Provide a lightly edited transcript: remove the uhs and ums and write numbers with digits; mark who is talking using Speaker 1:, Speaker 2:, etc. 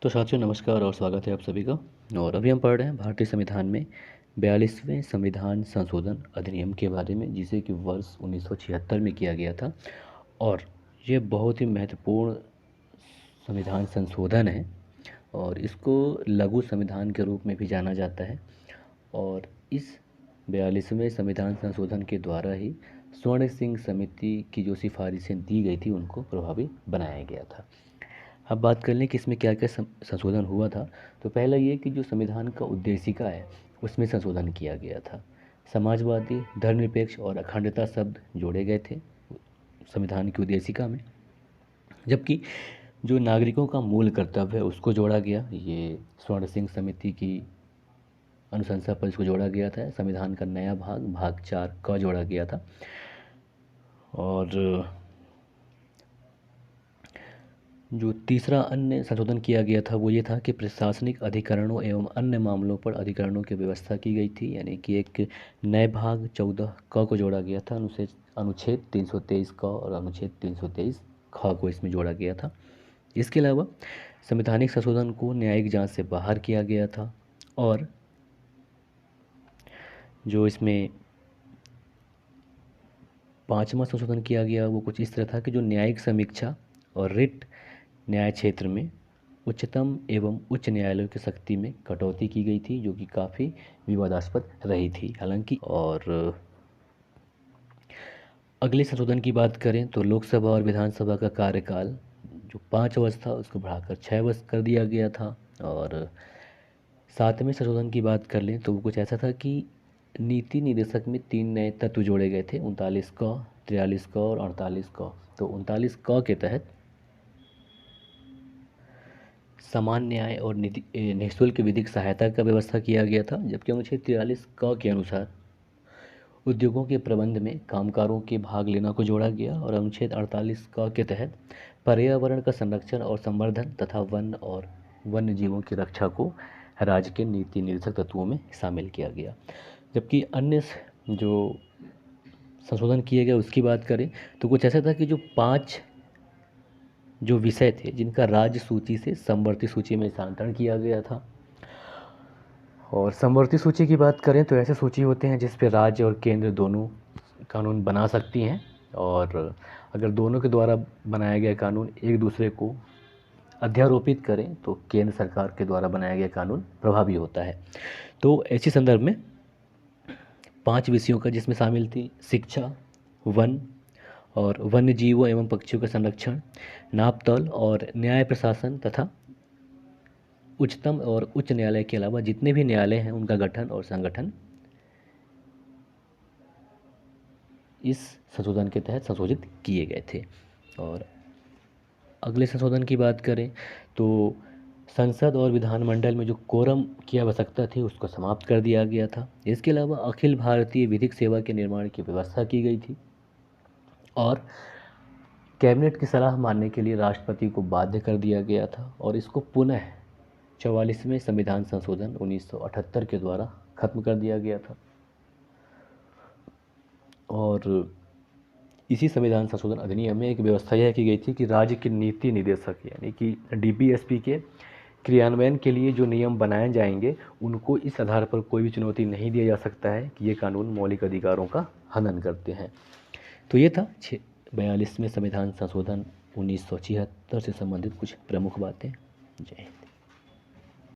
Speaker 1: तो साथियों नमस्कार और स्वागत है आप सभी का। और अभी हम पढ़ रहे हैं भारतीय संविधान में 42वें संविधान संशोधन अधिनियम के बारे में, जिसे कि वर्ष 1976 में किया गया था। और ये बहुत ही महत्वपूर्ण संविधान संशोधन है और इसको लघु संविधान के रूप में भी जाना जाता है। और इस 42वें संविधान संशोधन के द्वारा ही स्वर्ण सिंह समिति की जो सिफारिशें दी गई थी उनको प्रभावी बनाया गया था। अब बात कर लें कि इसमें क्या क्या संशोधन हुआ था। तो पहला ये कि जो संविधान का उद्देशिका है उसमें संशोधन किया गया था। समाजवादी, धर्मनिरपेक्ष और अखंडता शब्द जोड़े गए थे संविधान की उद्देशिका में, जबकि जो नागरिकों का मूल कर्तव्य है उसको जोड़ा गया। ये स्वर्ण सिंह समिति की अनुशंसा पर इसको जोड़ा गया था। संविधान का नया भाग भाग 4 का जोड़ा गया था। और जो तीसरा अन्य संशोधन किया गया था वो ये था कि प्रशासनिक अधिकरणों एवं अन्य मामलों पर अधिकरणों की व्यवस्था की गई थी, यानी कि एक नए भाग 14 क को जोड़ा गया था। अनुच्छेद 323 क और अनुच्छेद 323 ख को इसमें जोड़ा गया था। इसके अलावा संवैधानिक संशोधन को न्यायिक जांच से बाहर किया गया था। और जो इसमें पांचवा संशोधन किया गया वो कुछ इस तरह था कि जो न्यायिक समीक्षा और रिट न्याय क्षेत्र में उच्चतम एवं उच्च न्यायालयों की शक्ति में कटौती की गई थी, जो कि काफ़ी विवादास्पद रही थी हालांकि। और अगले संशोधन की बात करें तो लोकसभा और विधानसभा का कार्यकाल जो 5 वर्ष था उसको बढ़ाकर 6 वर्ष कर दिया गया था। और सातवें संशोधन की बात कर लें तो वो कुछ ऐसा था कि नीति निदेशक में 3 नए तत्व जोड़े गए थे, 39 क, 43 क और 48 क। तो 39 क के तहत समान न्याय और निःशुल्क विधिक सहायता का व्यवस्था किया गया था, जबकि अनुच्छेद 43 क के अनुसार उद्योगों के प्रबंध में कामगारों के भाग लेना को जोड़ा गया। और अनुच्छेद 48 क के तहत पर्यावरण का संरक्षण और संवर्धन तथा वन और वन्य जीवों की रक्षा को राज्य के नीति निर्देशक तत्वों में शामिल किया गया। जबकि अन्य जो संशोधन किए गए उसकी बात करें तो कुछ ऐसा था कि जो 5 जो विषय थे जिनका राज्य सूची से समवर्ती सूची में स्थानांतरण किया गया था। और समवर्ती सूची की बात करें तो ऐसे सूची होते हैं जिस पे राज्य और केंद्र दोनों कानून बना सकती हैं, और अगर दोनों के द्वारा बनाया गया कानून एक दूसरे को अध्यारोपित करें तो केंद्र सरकार के द्वारा बनाया गया कानून प्रभावी होता है। तो ऐसी संदर्भ में 5 विषयों का जिसमें शामिल थी शिक्षा, वन और वन्य जीवों एवं पक्षियों का संरक्षण, नापतौल और न्याय प्रशासन तथा उच्चतम और उच्च न्यायालय के अलावा जितने भी न्यायालय हैं उनका गठन और संगठन इस संशोधन के तहत संशोधित किए गए थे। और अगले संशोधन की बात करें तो संसद और विधानमंडल में जो कोरम की आवश्यकता थी उसको समाप्त कर दिया गया था। इसके अलावा अखिल भारतीय विधिक सेवा के निर्माण की व्यवस्था की गई थी। और कैबिनेट की सलाह मानने के लिए राष्ट्रपति को बाध्य कर दिया गया था। और इसको पुनः 44वें संविधान संशोधन 1978 के द्वारा खत्म कर दिया गया था। और इसी संविधान संशोधन अधिनियम में एक व्यवस्था यह की गई थी कि राज्य के नीति निदेशक यानी कि डीपीएसपी के क्रियान्वयन के लिए जो नियम बनाए जाएंगे उनको इस आधार पर कोई भी चुनौती नहीं दिया जा सकता है कि ये कानून मौलिक अधिकारों का हनन करते हैं। तो ये था 42वें संविधान संशोधन 1976 से संबंधित कुछ प्रमुख बातें। जय हिंद।